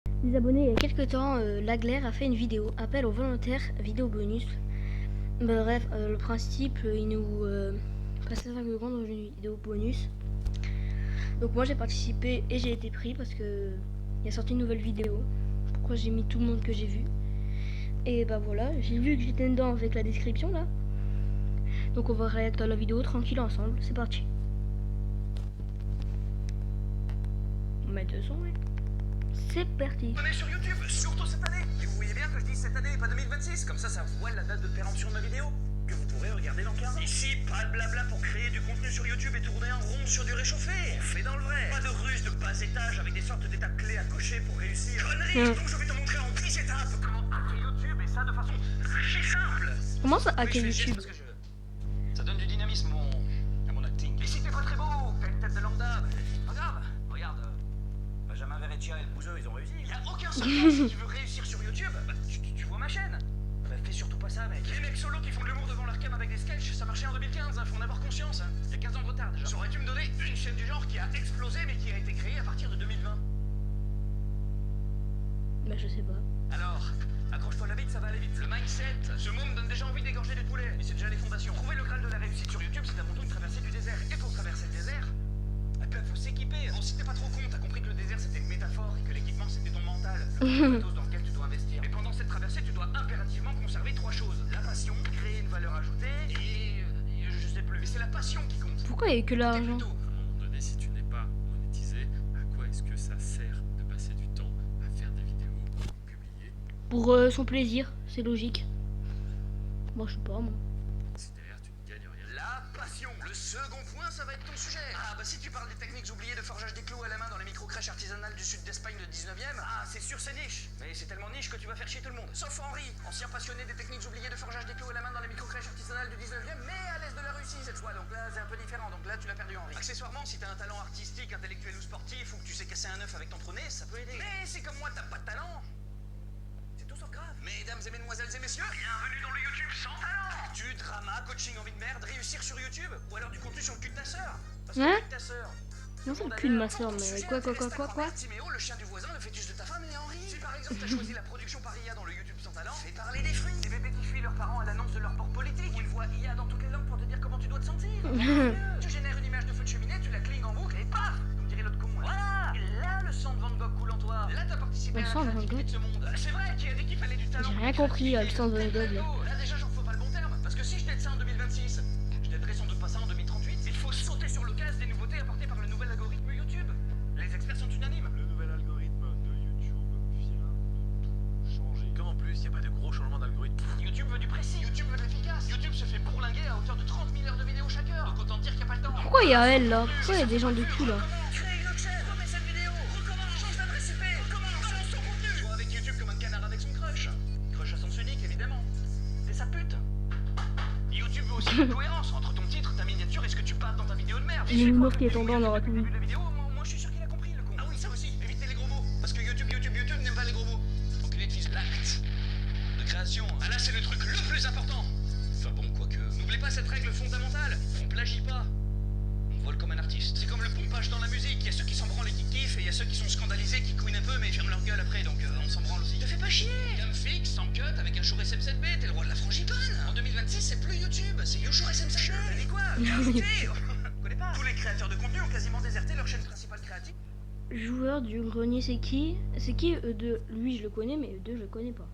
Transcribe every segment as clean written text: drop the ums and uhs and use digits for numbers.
Les abonnés, il y a quelques temps, Laglaire a fait une vidéo, appel aux volontaires, vidéo bonus. Bref, le principe, il nous passe 5 secondes dans une vidéo bonus. Donc moi j'ai participé et j'ai été pris parce que il a sorti une nouvelle vidéo. Pourquoi j'ai mis tout le monde que j'ai vu. Et bah voilà, j'ai vu que j'étais dedans avec la description là. Donc on va réacter à la vidéo tranquille ensemble, c'est parti. On va mettre le son, ouais. C'est parti. On est sur YouTube, surtout cette année. Et vous voyez bien que je dis cette année et pas 2026. Comme ça voile la date de péremption de ma vidéo. Que vous pourrez regarder dans 15 ans. Ici, pas de blabla pour créer du contenu sur YouTube et tourner en rond sur du réchauffé. On fait dans le vrai. Pas de ruse de bas étage avec des sortes d'étapes clés à cocher pour réussir. Conneries, donc je vais te montrer en 10 étapes comment hacker YouTube et ça de façon archi simple. Comment ça hacker YouTube? Parce que ça donne du dynamisme à mon acting. Et si t'es pas très beau, t'as une tête de lambda, c'est pas grave. Regarde. Benjamin Verreccia et le Bouzeux, ils ont réussi. Y a aucun secret si tu veux réussir sur YouTube. Bah, tu vois ma chaîne. Bah, fais surtout pas ça, mec. Les mecs solos qui font de l'humour devant leur cam avec des sketchs, ça marchait en 2015, hein, faut en avoir conscience. Hein. Y a 15 ans de retard déjà. Saurais-tu me donner une chaîne du genre qui a explosé mais qui a été créée à partir de 2020? Bah je sais pas. Alors, accroche-toi la bite, ça va aller vite. Le mindset, ce mot me donne déjà envie d'égorger des poulets. Mais c'est déjà les fondations. Trouver le graal de la réussite sur YouTube, c'est avant tout une traversée du désert. Et pour traverser le désert, faut s'équiper. Bon, si t'es pas trop con, t'as compris que le désert c'était une métaphore et que l'équipement c'était ton mental, le matos dans lequel tu dois investir. Et pendant cette traversée, tu dois impérativement conserver 3 choses. La passion, créer une valeur ajoutée et je sais plus. Mais c'est la passion qui compte. Pourquoi il y a que l'argent? À un moment donné, si tu n'es pas monétisé, à quoi est-ce que ça sert de passer du temps à faire des vidéos publiées? Pour son plaisir, c'est logique. Moi je sais pas moi. Si derrière tu ne gagnes rien. La passion. Le second point, ça va être ton sujet. Ah bah si tu parles des techniques oubliées de forgeage des clous à la main dans les micro-crèches artisanales du sud d'Espagne de 19e, ah c'est sûr c'est niche. Mais c'est tellement niche que tu vas faire chier tout le monde. Sauf Henri, ancien passionné des techniques oubliées de forgeage des clous à la main dans les micro-crèches artisanales du 19e, mais à l'est de la Russie cette fois. Donc là c'est un peu différent, donc là tu l'as perdu Henri. Accessoirement, si t'as un talent artistique, intellectuel ou sportif, ou que tu sais casser un œuf avec ton trou nez, ça peut aider. Mais si comme moi t'as pas de talent, c'est tout sauf grave. Mesdames et mesdemoiselles et messieurs, bienvenue dans le YouTube sans talent. Tu drama, coaching envie de merde, réussir sur YouTube, ou alors du contenu sur le cul de ta sœur. Parce que Hein? avec ta sœur. Non, c'est le cul de ma soeur, mais quoi? Timéo, le chien du voisin, le fœtus de ta femme et Henri. Si par exemple t'as choisi la production par IA dans le YouTube sans talent, fais parler des fruits. Des bébés qui fuient leurs parents à l'annonce de leur port politique. Ou une voix IA dans toutes les langues pour te dire comment tu dois te sentir. Tu génères une image de feu de cheminée, tu la clignes en boucle et paf, comme dirait l'autre con. Voilà. Et là, le sang de Van Gogh coule en toi. Là, t'as participé Le à sang la de Van créativité de ce monde. C'est vrai, qui a dit qu'il fallait du talent. J'ai rien compris, le sang de Van Gogh, là. Là déjà, j'en fais pas le bon terme. Parce que si je t'aide ça en 2026, je t'aiderai sans doute pas ça en 2038. Il faut sauter sur le gaz des nouveautés apportées par le nouvel algorithme YouTube. Les experts sont unanimes. Le nouvel algorithme de YouTube vient de tout changer. Comme en plus, il n'y a pas de gros changements d'algorithme. YouTube veut du précis, YouTube veut de l'efficace. YouTube se fait bourlinguer à hauteur de 30 000 heures de vidéo chaque heure. Donc autant dire qu'il n'y a pas le temps. Pourquoi il y a elle là? Pourquoi il y a des gens de cul là? Crée une autre chaîne, remets cette vidéo, recommence, change d'adresse IP, commence, balance ton contenu. Tu vois avec YouTube comme un canard avec son crush. Crush à sens unique évidemment. C'est sa pute. YouTube veut aussi de la cohérence entre ton titre, ta miniature et ce que tu parles dans ta vidéo de merde. Il y a une meuf qui est tombée, on aura tout vu. La vidéo, moi je suis sûr qu'il a compris le con. Ah oui, ça aussi, évitez les gros mots. Parce que YouTube n'aime pas les gros mots. Enculé de fils. L'acte de création. Ah là, c'est le truc le plus important. Enfin bon, quoique. N'oubliez pas cette règle fondamentale. On plagie pas. On vole comme un artiste. C'est comme le pompage dans la musique. Il y a ceux qui s'en branlent et qui kiffent, et il y a ceux qui sont scandalisés, qui couinent un peu, mais ils ferment leur gueule après, donc on s'en branle aussi. Te fais pas chier. Gamme fixe, sans cut, avec un Shure SM7B, t'es le roi de la frangipane. En 2026, c'est plus YouTube, c'est Youshure SM7B. T'as dit quoi? Connais pas. Tous les créateurs de contenu ont quasiment déserté leur chaîne principale créative. Joueur du grenier, c'est qui? C'est qui E2? Lui je le connais, mais E2 je le connais pas.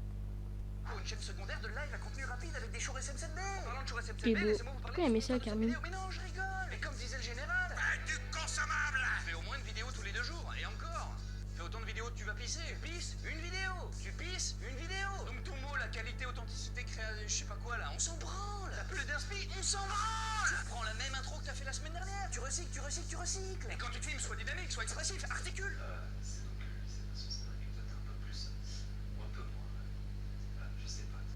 Pour une chaîne secondaire de live à contenu rapide avec des Shure SM7B. En parlant de Shure Et SM7B, beau. laissez-moi vous parler. Pourquoi il met ça à Carmine? Mais non, je rigole. Mais comme disait le général, du consommable. Fais au moins une vidéo tous les 2 jours, et encore. Fais autant de vidéos que tu vas pisser. Tu pisses, une vidéo. Tu pisses, une vidéo. Donc ton mot, la qualité, authenticité, je sais pas quoi là, on s'en branle. T'as plus d'inspi, on s'en branle. Tu reprends la même intro que t'as fait la semaine dernière. Tu recycles, tu recycles, tu recycles. Et quand tu te filmes, sois dynamique, sois expressif, articule.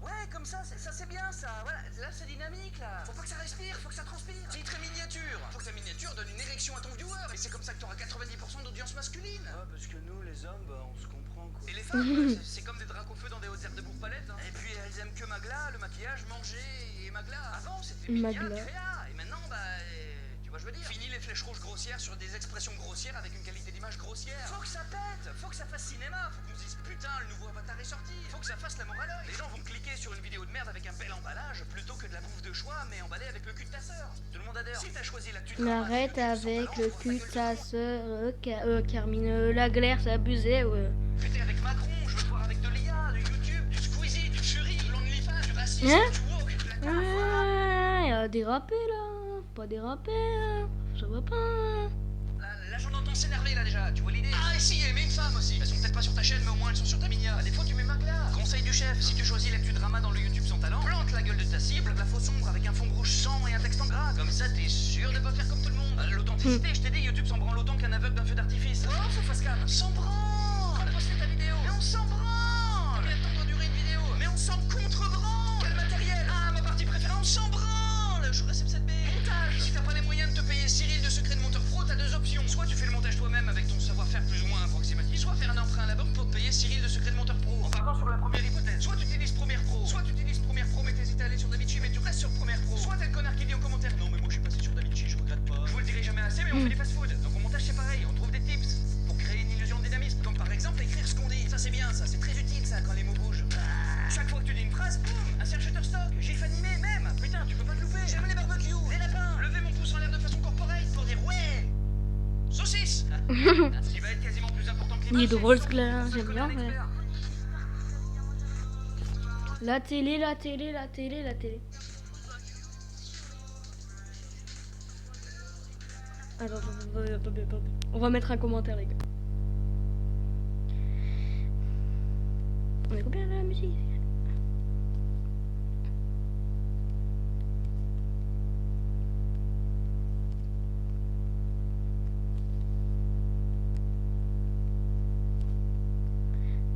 Ouais, comme ça c'est bien ça. Voilà, là c'est dynamique là. Faut pas que ça respire, faut que ça transpire. Titre et miniature. Faut que ta miniature donne une érection à ton viewer. Et c'est comme ça que t'auras 90% d'audience masculine. Ouais, parce que nous les hommes, bah, on se comprend quoi. Et les femmes, c'est comme des dracs au feu dans des hautes aires de bourg-palette. Hein. Et puis elles aiment que Magla, le maquillage, manger et Magla. Avant c'était Migna, Magla. Créa. Et maintenant, bah, tu vois, je veux dire. Fini les flèches rouges grossières sur des expressions grossières avec une qualité d'image grossière. Faut que ça pète, faut que ça fasse cinéma, faut qu'on se dise putain, le nouveau Avatar est sorti. Faut que ça fasse la mort à l'œil. Les gens vont cliquer sur une vidéo de merde avec un bel emballage plutôt que de la bouffe de choix mais emballée avec le cul de ta sœur. Tout le monde adhère. Si t'as choisi la Mais arrête avec le cul de ta sœur, Carmine Laglaire, c'est abusé, ouais. J'étais avec Macron, je veux te voir avec de l'IA, du YouTube, du Squeezie, du Fury, de l'OnlyFans, du racisme, Hein? du woke, de la Ah, carafe. il a dérapé là, pas dérapé, là. Ça va pas. Là j'en entends s'énerver là déjà, tu vois l'idée? Ah et si, mets une femme aussi. Elles sont peut-être pas sur ta chaîne mais au moins elles sont sur ta minia. À défaut tu mets Magla. Conseil du chef, si tu choisis l'actu drama dans le YouTube sans talent, plante la gueule de ta cible, la faux sombre avec un fond rouge sang et un texte en gras. Comme ça t'es sûr de pas faire comme tout le monde. L'authenticité, je t'ai dit, YouTube s'en branle autant qu'un aveugle d'un feu d'artifice. Oh, ce face cam, s'en branle. On a posté ta vidéo, mais on s'en branle. Combien de temps doit durer une vidéo? Mais on s'en contre-branle. Quel matériel? Ah, ma partie préférée, on s'en branle. Je reste 7B. Montage. Si t'as pas les moyens de te payer Cyril de Secret de Monteur Pro, t'as deux options. Soit tu fais le montage toi-même avec ton savoir-faire plus ou moins approximatif, soit faire un emprunt à la banque pour te payer Cyril de Secret de Monteur Pro. En partant sur la première hypothèse, soit tu utilises Premiere Pro, soit tu utilises Premiere Pro mais t'hésites à aller sur DaVinci mais tu restes sur Premiere Pro. Soit t'es le connard qui dit en commentaire non mais moi je suis passé sur DaVinci, je regrette pas. Je vous le dirai jamais assez mais on fait des fast-food. Donc au montage c'est pareil, on trouve des tips pour créer une illusion de dynamisme. Comme par exemple écrire ce qu'on dit. Ça c'est bien, ça c'est très utile ça quand les mots bougent. Chaque fois que tu dis une phrase, boum, insert Shutterstock, gif animé même. Putain, tu peux pas te louper. J'aime les barbecues, les lapins. Lever mon pouce en l'air de façon corporate pour dire ouais. Saucisse. Ce qui va être quasiment plus important que les Il est mains, drôle c'est ce gars, surtout j'aime bien. un Ouais. expert. La télé, la télé, la télé, la télé. Attendez. On va mettre un commentaire, les gars. On est combien la musique?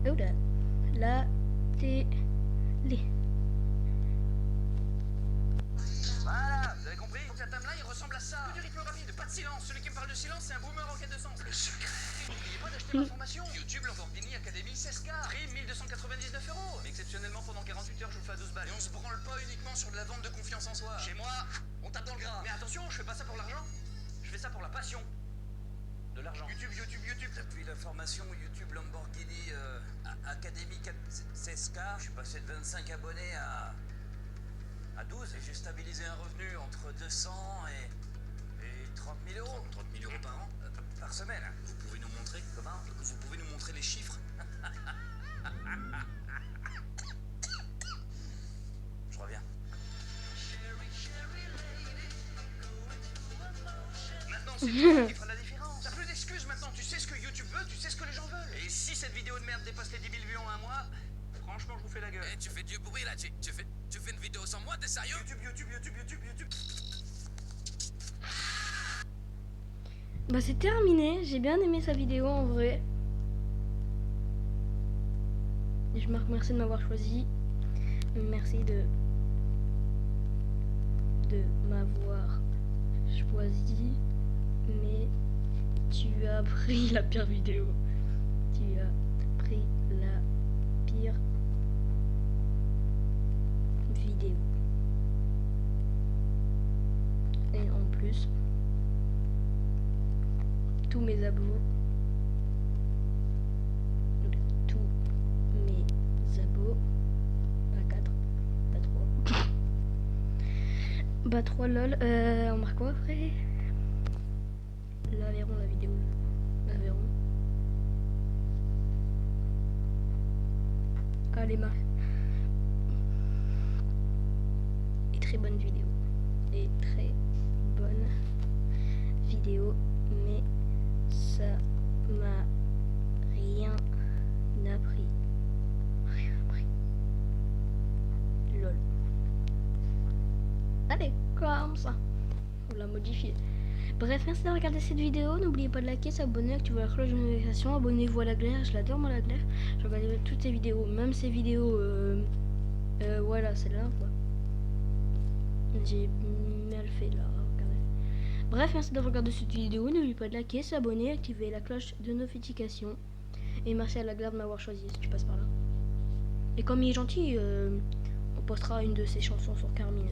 Oh là, la télé. Voilà, vous avez compris? Donc la timeline ressemble à ça. Que du rythme rapide, pas de silence. Celui qui me parle de silence, c'est un boomer en quête de sens. Le secret. N'oubliez pas d'acheter ma formation. YouTube Lamborghini Academy 16K. Prix 1299 €. Mais exceptionnellement, pendant 48 heures, je vous fais à 12 balles. Et on se branle pas uniquement sur de la vente de confiance en soi. Chez moi, on tape dans le gras. Mais attention, je fais pas ça pour l'argent. Je fais ça pour la passion. De l'argent. YouTube. Depuis la formation YouTube Lamborghini Academy 16K, je suis passé de 25 abonnés à 12 et j'ai stabilisé un revenu entre 200 et 30 000 €. 30 000 € par an? Par semaine. Vous pouvez nous montrer comment? Vous pouvez nous montrer les chiffres? Je reviens. Maintenant, c'est toi qui fera la différence. T'as plus d'excuses maintenant, tu sais ce que YouTube veut, tu sais ce que les gens veulent. Et si cette vidéo de merde dépasse les 10 000 vues en un mois, franchement, je vous fais la gueule. Eh, tu fais du bruit là, tu fais une vidéo sans moi, t'es sérieux? YouTube. Bah c'est terminé, j'ai bien aimé sa vidéo en vrai. Et je me remercie de m'avoir choisi. Merci de m'avoir choisi. Mais tu as pris la pire vidéo. Tu as pris la pire vidéo. Et en plus, tous mes abos, pas 4, pas 3. Bah 3 lol, on marque quoi après? L'Aveyron, la vidéo. L'Aveyron. Allez, marque. Et très bonne vidéo. Et très bonne vidéo. Mais ça m'a rien appris. Rien appris. Lol. Allez, comme ça. On l'a modifié. Bref, merci d'avoir regardé cette vidéo. N'oubliez pas de liker, s'abonner, activer la cloche de notification. Abonnez-vous à la Glaire. Je l'adore, moi, la Glaire. Je regarde toutes ses vidéos, même ses vidéos. Voilà, celle-là, quoi. J'ai mal fait là. Regardez. Bref, merci d'avoir regardé cette vidéo. N'oubliez pas de liker, s'abonner, activer la cloche de notification. Et merci à la Glaire de m'avoir choisi si tu passes par là. Et comme il est gentil, on postera une de ses chansons sur Carmine.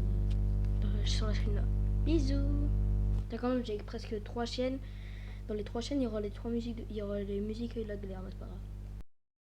Sur la screen là. Bisous. Quand même, j'ai presque 3 chaînes. Dans les 3 chaînes, il y aura les 3 musiques, il y aura les musiques et la glaire, mais c'est pas grave.